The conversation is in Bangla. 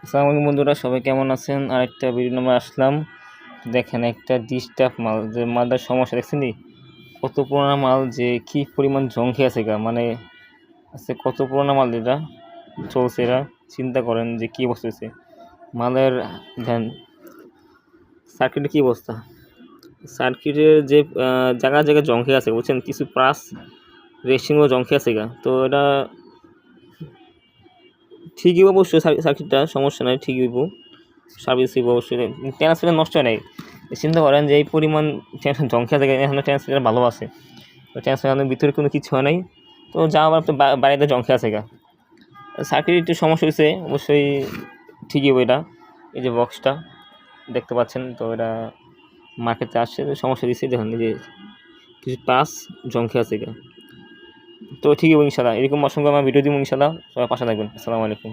আসসালামু আলাইকুম বন্ধুরা, সবাই কেমন আছেন? আরেকটা ভিডিও নামে আসলাম। দেখেন একটা ডিস্টার্ব মাল, যে মালটার সমস্যা দেখছেন নি? কত পুরোনো মাল, যে কি পরিমাণ জং খেয়ে আছে গা, মানে আছে কত পুরোনো মাল এটা চলছে। এরা চিন্তা করেন যে কি অবস্থা হয়েছে মালের। দেন সার্কিটের কি অবস্থা, সার্কিটের যে জায়গায় জায়গায় জং খেয়ে আছে বুঝছেন, কিছু প্লাস রেসিংও জং খেয়ে আছে গা। তো এটা ঠিকই অবশ্যই, সার্কিটটা সমস্যা নাই, ঠিকই হইব, সার্ভিস হইব অবশ্যই। ট্রান্সফার নষ্ট হয় নাই। চিন্তা করেন যে এই পরিমাণ জংখা থাকে, এখন ট্রান্সফার ভালো আছে, তো ট্রান্সফারের ভিতরে কোনো কিছু হয় নাই। তো যা আবার বাড়িতে জংখা আছে গা, সার্কিট একটু সমস্যা হয়েছে অবশ্যই, ঠিকই হবে এটা। এই যে বক্সটা দেখতে পাচ্ছেন, তো এটা মার্কেটে আসছে, সমস্যা দিচ্ছে, দেখুন এই যে কিছু পাস জংখা আছে গা। তো ঠিকই হবে ইনশাল্লাহ, এরকম অসংখ্য আমার ভিডিও দিব ইনশাল্লাহ, সবাই পাশে থাকবেন। আসসালামু আলাইকুম।